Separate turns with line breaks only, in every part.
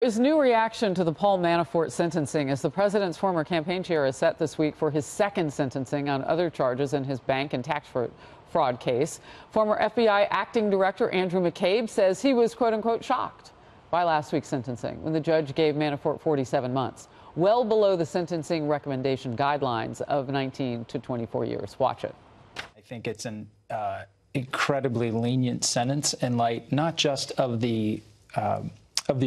There's new reaction to the Paul Manafort sentencing as the president's former campaign chair is set this week for his second sentencing on other charges in his bank and tax fraud case. Former FBI acting director Andrew McCabe says he was, quote unquote, shocked by last week's sentencing when the judge gave Manafort 47 months, well below the sentencing recommendation guidelines of 19 to 24 years. Watch it.
I think it's an incredibly lenient sentence in light not just of the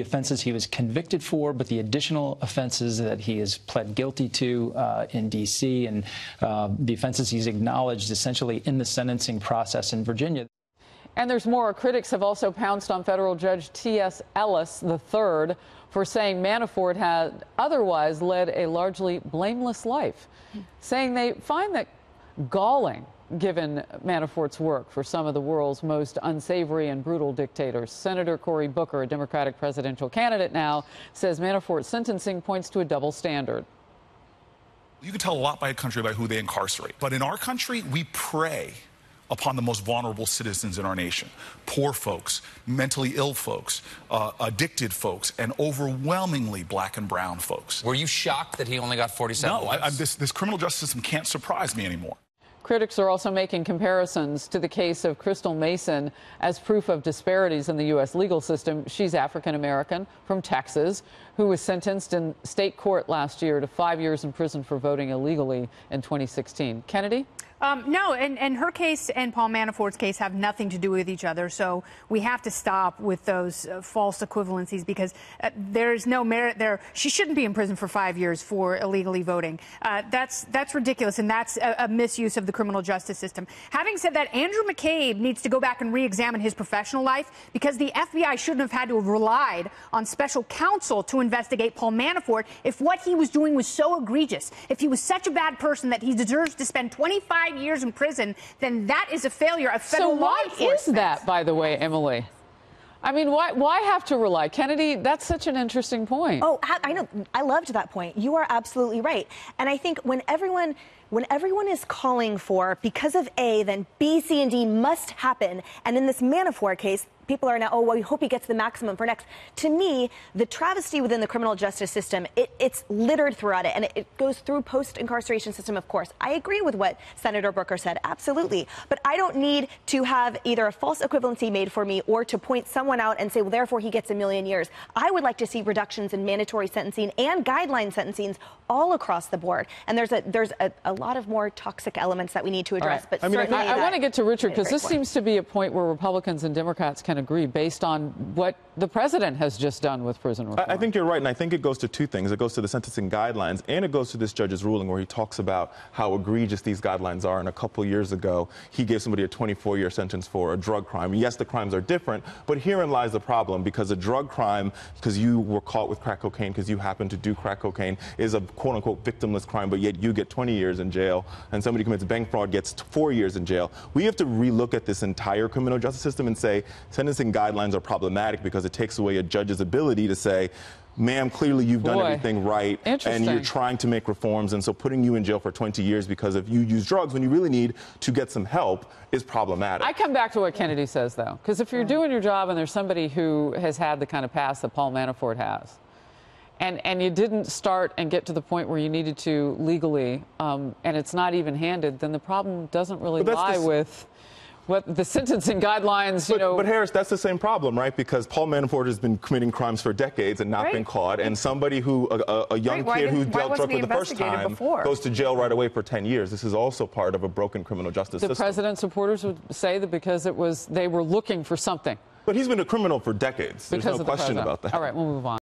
offenses he was convicted for, but the additional offenses that he has pled guilty to in D.C. and the offenses he's acknowledged essentially in the sentencing process in Virginia.
And there's more. Critics have also pounced on federal judge T.S. Ellis III for saying Manafort had otherwise led a largely blameless life, saying they find that galling given Manafort's work for some of the world's most unsavory and brutal dictators. Senator Cory Booker, a Democratic presidential candidate now, says Manafort's sentencing points to a double standard.
You can tell a lot by a country by who they incarcerate. But in our country, we prey upon the most vulnerable citizens in our nation. Poor folks, mentally ill folks, addicted folks, and overwhelmingly black and brown folks.
Were you shocked that he only got 47 months?
No, this criminal justice system can't surprise me anymore.
Critics are also making comparisons to the case of Crystal Mason as proof of disparities in the U.S. legal system. She's African-American from Texas, who was sentenced in state court last year to 5 years in prison for voting illegally in 2016. Kennedy?
No, and her case and Paul Manafort's case have nothing to do with each other, so we have to stop with those false equivalencies because there's no merit there. She shouldn't be in prison for 5 years for illegally voting. That's ridiculous, and that's a misuse of the criminal justice system. Having said that, Andrew McCabe needs to go back and re-examine his professional life because the FBI shouldn't have had to have relied on special counsel to investigate Paul Manafort if what he was doing was so egregious. If he was such a bad person that he deserves to spend 25 years in prison, then that is a failure of federal law enforcement.
So why is that, by the way, Emily? I mean, why have to rely? Kennedy, that's such an interesting point.
Oh, I know. I loved that point. You are absolutely right. And I think when everyone is calling for, because of A, then B, C, and D must happen, and in this Manafort case, people are now, oh, well, we hope he gets the maximum for next. To me, the travesty within the criminal justice system, it's littered throughout it, and it goes through post-incarceration system, of course. I agree with what Senator Booker said, absolutely. But I don't need to have either a false equivalency made for me or to point someone out and say, well, therefore he gets 1,000,000 years. I would like to see reductions in mandatory sentencing and guideline sentencings all across the board. And there's a lot of more toxic elements that we need to address.
Right.
But
I want to get to Richard, because this seems to be a point where Republicans and Democrats can agree based on what the president has just done with prison reform.
I think you're right, and I think it goes to two things. It goes to the sentencing guidelines, and it goes to this judge's ruling where he talks about how egregious these guidelines are. And a couple years ago, he gave somebody a 24-year sentence for a drug crime. Yes, the crimes are different, but herein lies the problem, because a drug crime, because you were caught with crack cocaine, because you happened to do crack cocaine, is a quote-unquote victimless crime, but yet you get 20 years in jail, and somebody commits bank fraud gets 4 years in jail. We have to relook at this entire criminal justice system and say sentencing guidelines are problematic because it takes away a judge's ability to say, ma'am, clearly you've done everything right and you're trying to make reforms, and so putting you in jail for 20 years because if you use drugs when you really need to get some help is problematic.
I come back to what Kennedy says, though, because if you're doing your job and there's somebody who has had the kind of past that Paul Manafort has, and you didn't start and get to the point where you needed to legally, and it's not even-handed, then the problem doesn't really lie with what the sentencing guidelines,
But Harris, that's the same problem, right? Because Paul Manafort has been committing crimes for decades and not been caught, and somebody who, a young kid who dealt drugs for the first time goes to jail right away for 10 years. This is also part of a broken criminal justice system.
The president's supporters would say that because they were looking for something.
But he's been a criminal for decades. There's no question about that.
All right, we'll move on.